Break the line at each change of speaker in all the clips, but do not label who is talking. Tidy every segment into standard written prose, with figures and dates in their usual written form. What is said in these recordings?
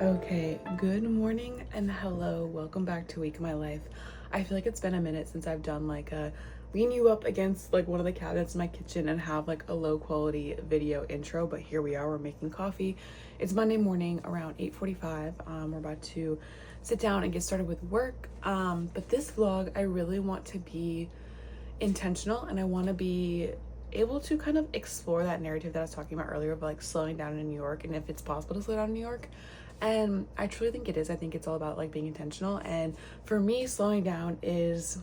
Okay, good morning and hello. Welcome back to Week of My Life. I feel like it's been a minute since I've done like a lean you up against like one of the cabinets in my kitchen and have like a low quality video intro, but here we are, we're making coffee. It's Monday morning around 8:45. We're about to sit down and get started with work. But this vlog, I really want to be intentional and I want to be able to kind of explore that narrative that I was talking about earlier of like slowing down in New York and if it's possible to slow down in New York. And I truly think it is. I think it's all about like being intentional. And for me, slowing down is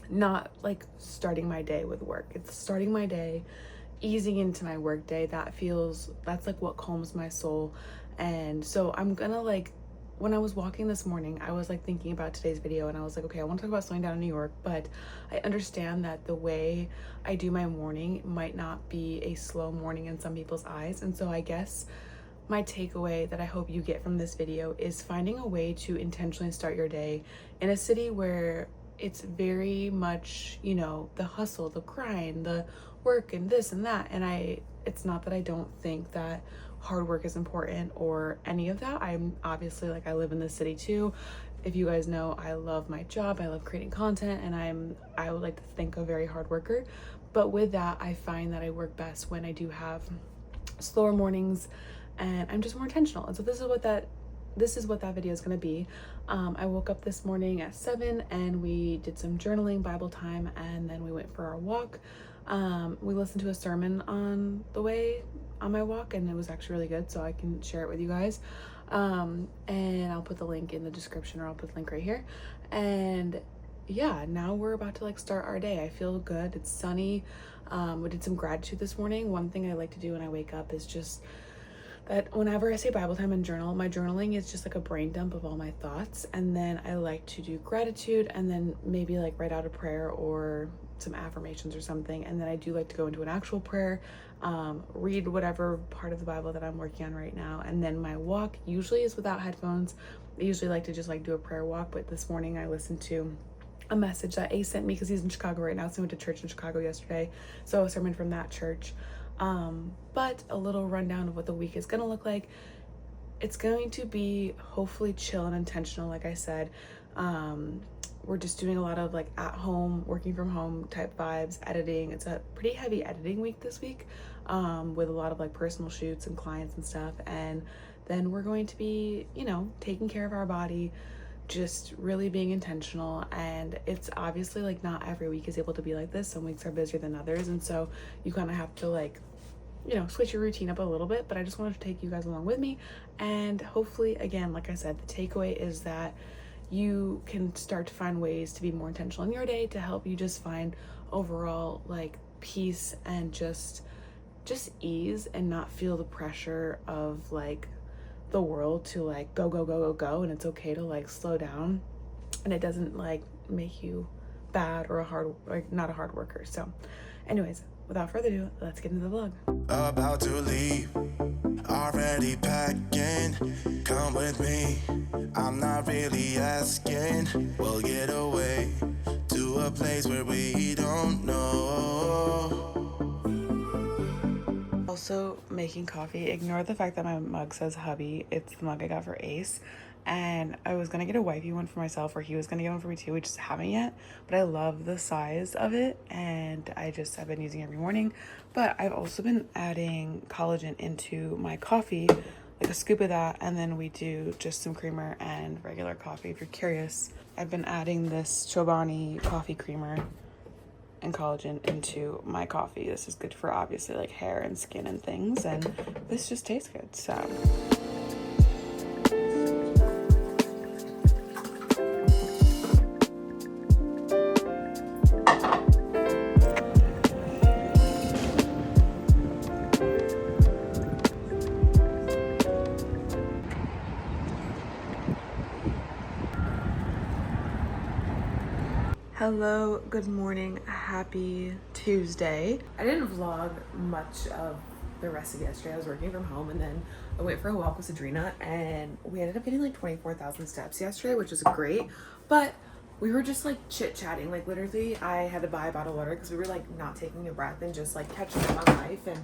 not like starting my day with work. It's starting my day, easing into my work day. That's like what calms my soul. And so I'm gonna like, when I was walking this morning, I was like thinking about today's video and I was like, okay, I want to talk about slowing down in New York, but I understand that the way I do my morning might not be a slow morning in some people's eyes. And so I guess my takeaway that I hope you get from this video is finding a way to intentionally start your day in a city where it's very much, the hustle, the grind, the work and this and that. And it's not that I don't think that hard work is important or any of that. I'm obviously like, I live in the city too. If you guys know, I love my job. I love creating content and I would like to think a very hard worker. But with that, I find that I work best when I do have slower mornings and I'm just more intentional. And so this is what that video is going to be. I woke up this morning at 7 and we did some journaling, Bible time, and then we went for our walk. We listened to a sermon on the way on my walk and it was actually really good, so I can share it with you guys. And I'll put the link in the description, or I'll put the link right here. And yeah, now we're about to like start our day. I feel good. It's sunny. We did some gratitude this morning. One thing I like to do when I wake up is just that whenever I say Bible time and journal, my journaling is just like a brain dump of all my thoughts. And then I like to do gratitude and then maybe like write out a prayer or some affirmations or something. And then I do like to go into an actual prayer, read whatever part of the Bible that I'm working on right now. And then my walk usually is without headphones. I usually like to just like do a prayer walk. But this morning I listened to a message that Ace sent me because he's in Chicago right now. So I went to church in Chicago yesterday. So a sermon from that church. But a little rundown of what the week is going to look like. It's going to be hopefully chill and intentional. Like I said, we're just doing a lot of like at home, working from home type vibes, editing. It's a pretty heavy editing week this week, with a lot of like personal shoots and clients and stuff. And then we're going to be, taking care of our body, just really being intentional. And it's obviously like not every week is able to be like this. Some weeks are busier than others, and so you kind of have to like switch your routine up a little bit. But I just wanted to take you guys along with me, and hopefully, again, like I said, the takeaway is that you can start to find ways to be more intentional in your day to help you just find overall like peace and just ease, and not feel the pressure of like the world to like go go go go go. And it's okay to like slow down, and it doesn't like make you bad or not a hard worker. So anyways, without further ado, let's get into the vlog.
About to leave, already packing. Come with me, I'm not really asking. We'll get away to a place where we don't know.
Also making coffee. Ignore the fact that my mug says hubby. It's the mug I got for Ace, and I was gonna get a wifey one for myself, or he was gonna get one for me too. We just haven't yet, but I love the size of it and I've been using it every morning. But I've also been adding collagen into my coffee, like a scoop of that, and then we do just some creamer and regular coffee. If you're curious, I've been adding this Chobani coffee creamer and collagen into my coffee. This is good for obviously like hair and skin and things, and this just tastes good. So hello, good morning, happy Tuesday. I didn't vlog much of the rest of yesterday. I was working from home, and then I went for a walk with Adrina, and we ended up getting like 24,000 steps yesterday, which is great. But we were just like chit-chatting. Like literally I had to buy a bottle of water because we were like not taking a breath and just like catching up on life. And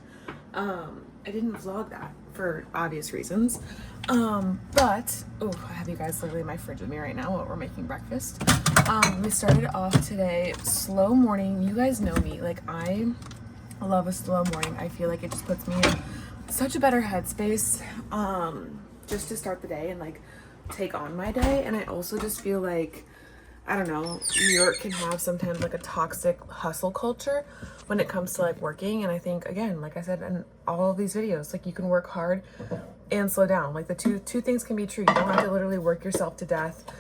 I didn't vlog that for obvious reasons. But I have you guys literally in my fridge with me right now while we're making breakfast. We started off today slow morning. You guys know me, like I love a slow morning. I feel like it just puts me in such a better headspace just to start the day and like take on my day. And I also just feel like, I don't know, New York can have sometimes like a toxic hustle culture when it comes to like working. And I think, again, like I said in all of these videos, like you can work hard and slow down. Like the two things can be true. You don't have to literally work yourself to death,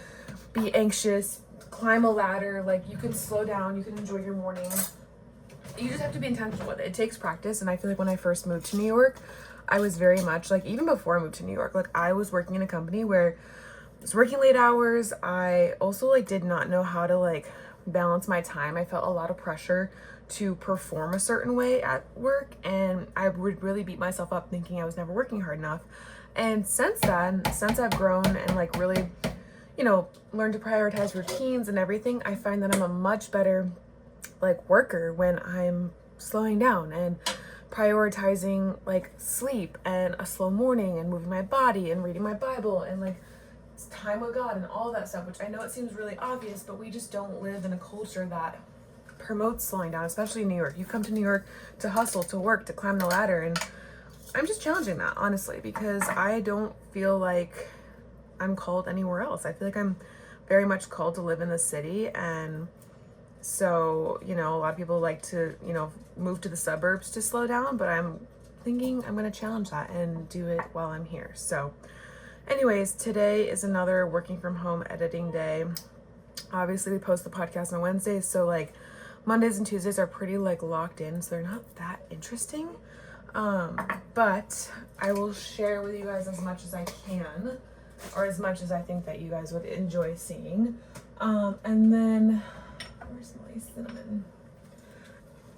be anxious, climb a ladder. Like you can slow down, you can enjoy your morning. You just have to be intentional with it. It takes practice. And I feel like when I first moved to New York, I was very much like, even before I moved to New York, like I was working in a company where I was working late hours. I also like did not know how to like balance my time. I felt a lot of pressure to perform a certain way at work, and I would really beat myself up thinking I was never working hard enough. And since then, since I've grown and like really, you know, learned to prioritize routines and everything, I find that I'm a much better like worker when I'm slowing down and prioritizing like sleep and a slow morning and moving my body and reading my Bible and like time with God and all that stuff, which I know it seems really obvious, but we just don't live in a culture that promotes slowing down, especially in New York. You come to New York to hustle, to work, to climb the ladder, and I'm just challenging that, honestly, because I don't feel like I'm called anywhere else. I feel like I'm very much called to live in the city, and so, you know, a lot of people like to, you know, move to the suburbs to slow down, but I'm thinking I'm going to challenge that and do it while I'm here. So anyways, today is another working from home editing day. Obviously we post the podcast on Wednesdays, so like Mondays and Tuesdays are pretty like locked in, so they're not that interesting. But I will share with you guys as much as I can, or as much as I think that you guys would enjoy seeing. And then, where's my cinnamon?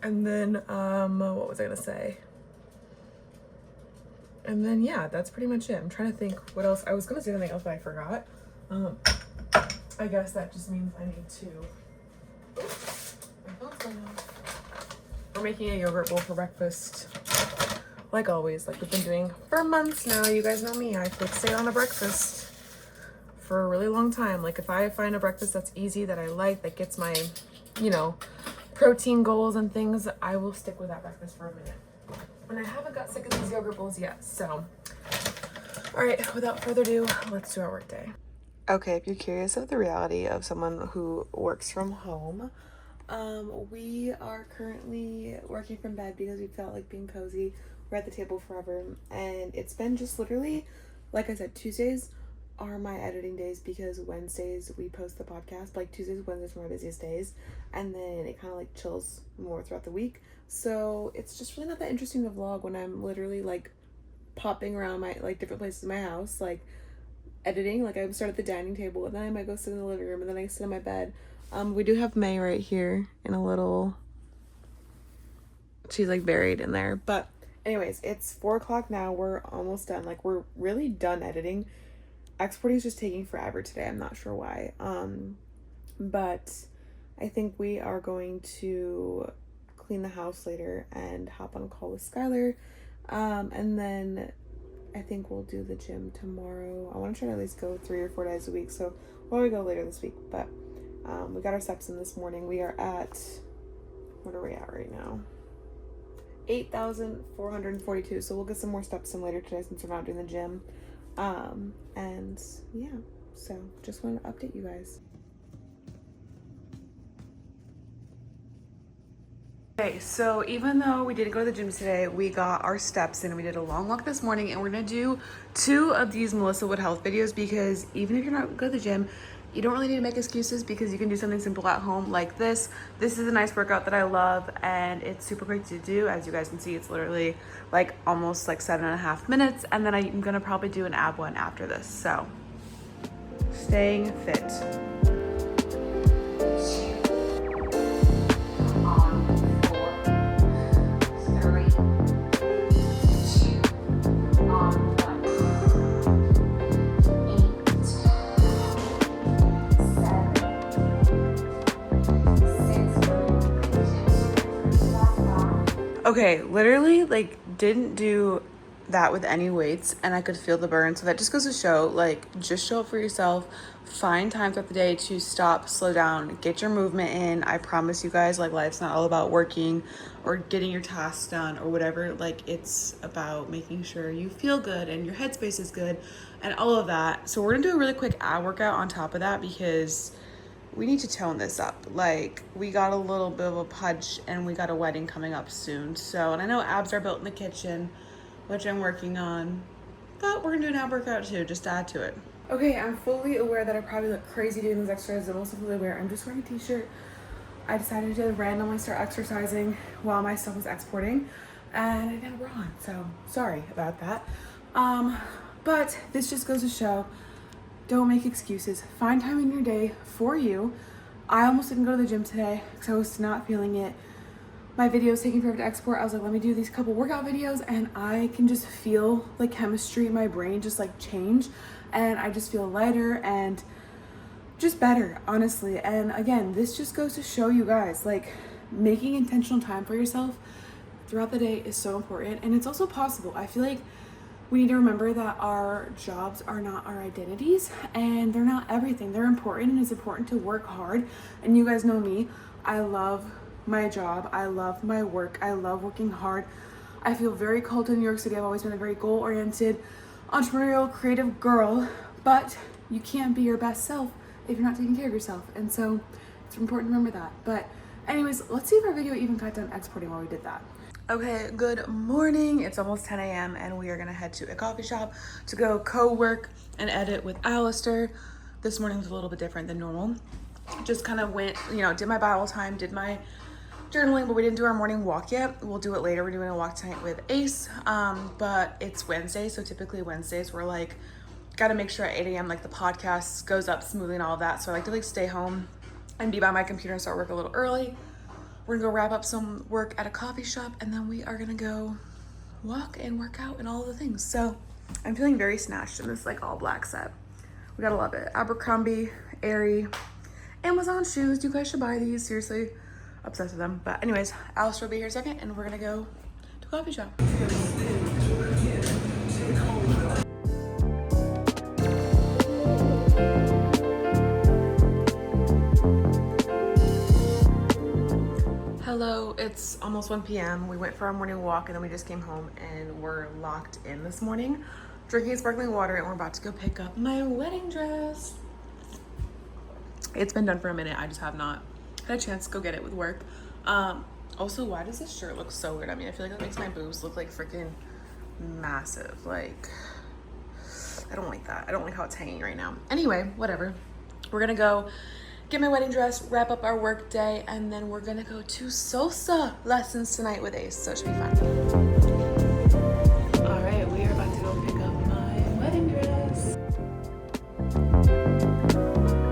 And then, what was I gonna say? And then, yeah, that's pretty much it. I'm trying to think what else. I was gonna say something else, but I forgot. I guess that just means I need to. My phone's going off. We're making a yogurt bowl for breakfast. Like always, like we've been doing for months now. You guys know me. I fixate on a breakfast for a really long time. Like if I find a breakfast that's easy, that I like, that gets my, you know, protein goals and things, I will stick with that breakfast for a minute. And I haven't got sick of these yogurt bowls yet. So, all right, without further ado, let's do our work day. Okay, if you're curious of the reality of someone who works from home, we are currently working from bed because we felt like being cozy. We're at the table forever, and it's been just literally, like I said, Tuesdays are my editing days because Wednesdays we post the podcast. Like Tuesdays, Wednesdays are my busiest days, and then it kind of like chills more throughout the week. So it's just really not that interesting to vlog when I'm literally like popping around my like different places in my house, like editing. Like I would start at the dining table, and then I might go sit in the living room, and then I sit in my bed. We do have May right here in a little, she's like buried in there. But anyways, it's 4 o'clock now. We're almost done. Like we're really done editing. Exporting is just taking forever today. I'm not sure why. But I think we are going to clean the house later and hop on a call with Skylar. And then I think we'll do the gym tomorrow. I want to try to at least go 3 or 4 days a week. So we'll probably go later this week. But we got our steps in this morning. We are at, what are we at right now? 8,442. So we'll get some more steps in later today since we're not doing the gym. And yeah, so just wanted to update you guys. Okay, so even though we didn't go to the gym today, we got our steps in. We did a long walk this morning, and we're gonna do 2 of these Melissa Wood health videos because even if you're not going to the gym, you don't really need to make excuses because you can do something simple at home like this. This is a nice workout that I love, and it's super quick to do. As you guys can see, it's literally like almost like 7.5 minutes, and then I'm gonna probably do an ab one after this. So staying fit. Okay, literally, like, didn't do that with any weights, and I could feel the burn. So that just goes to show, like, just show up for yourself. Find time throughout the day to stop, slow down, get your movement in. I promise you guys, like, life's not all about working or getting your tasks done or whatever. Like, it's about making sure you feel good and your headspace is good and all of that. So we're gonna do a really quick ab workout on top of that because we need to tone this up. Like, we got a little bit of a pudge and we got a wedding coming up soon. So, and I know abs are built in the kitchen, which I'm working on, but we're gonna do an ab workout too, just to add to it. Okay, I'm fully aware that I probably look crazy doing these exercises. I'm also fully aware I'm just wearing a t-shirt. I decided to randomly start exercising while my stuff was exporting and I didn't have a bra on, so sorry about that. But this just goes to show, don't make excuses. Find time in your day for you. I almost didn't go to the gym today because I was not feeling it. My video was taking forever to export. I was like, let me do these couple workout videos, and I can just feel the chemistry in my brain just like change, and I just feel lighter and just better, honestly. And again, this just goes to show you guys, like, making intentional time for yourself throughout the day is so important, and it's also possible. I feel like we need to remember that our jobs are not our identities and they're not everything. They're important, and it's important to work hard. And you guys know me, I love my job. I love my work. I love working hard. I feel very called to New York City. I've always been a very goal-oriented, entrepreneurial, creative girl, but you can't be your best self if you're not taking care of yourself. And so it's important to remember that. But anyways, let's see if our video even got done exporting while we did that. Okay, good morning. It's almost 10 a.m. and we are gonna head to a coffee shop to go co-work and edit with Alistair. This morning was a little bit different than normal. Just kind of went, you know, did my Bible time, did my journaling, but we didn't do our morning walk yet. We'll do it later. We're doing a walk tonight with Ace, but it's Wednesday, so typically Wednesdays we're like, gotta make sure at 8 a.m. like the podcast goes up smoothly and all of that. So I like to like stay home and be by my computer and start work a little early. We're gonna go wrap up some work at a coffee shop, and then we are gonna go walk and work out and all the things. So I'm feeling very snatched in this like all black set. We gotta love it. Abercrombie, Aerie, Amazon shoes. You guys should buy these. Seriously, obsessed with them. But anyways, Alistair will be here in a second, and we're gonna go to a coffee shop. Hello, it's almost 1 p.m. We went for our morning walk and then we just came home and we're locked in this morning, drinking sparkling water, and we're about to go pick up my wedding dress. It's been done for a minute. I just have not had a chance to go get it with work. Also, why does this shirt look so weird? I mean, I feel like it makes my boobs look like freaking massive. Like, I don't like that. I don't like how it's hanging right now. Anyway, whatever. We're gonna go get my wedding dress, wrap up our work day, and then we're gonna go to salsa lessons tonight with Ace, so it should be fun. All right, we are about to go pick up my wedding dress.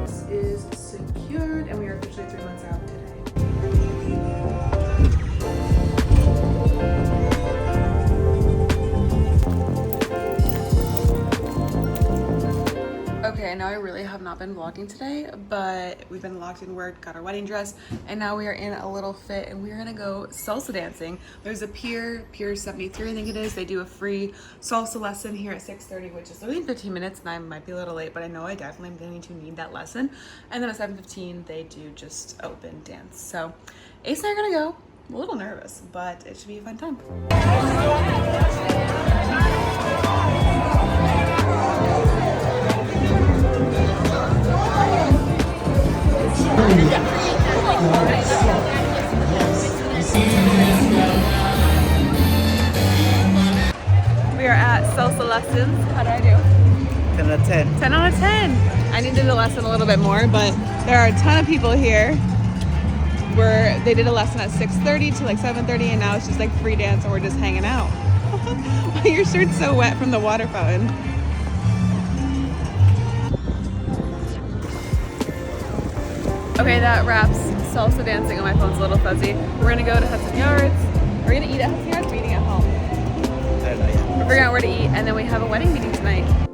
This is secured, and we are officially 3 months out today. Okay, now I really have not been vlogging today, but we've been locked in work, got our wedding dress, and now we are in a little fit and we're gonna go salsa dancing. There's a Pier 73, I think it is. They do a free salsa lesson here at 6:30, which is only 15 minutes, and I might be a little late, but I know I definitely am going to need that lesson. And then at 7:15, they do just open dance. So Ace and I are gonna go. I'm a little nervous, but it should be a fun time. We are at salsa lessons. How do I do?
10 out of 10.
10 out of 10. I needed the lesson a little bit more, but there are a ton of people here. Where they did a lesson at 6:30 to like 7:30, and now it's just like free dance and we're just hanging out. Your shirt's so wet from the water fountain. Okay, that wraps salsa dancing, and my phone's a little fuzzy. We're gonna go to Hudson Yards. We're gonna eat at Hudson Yards, or eating at home.
I don't know yet.
We're figuring out where to eat, and then we have a wedding meeting tonight.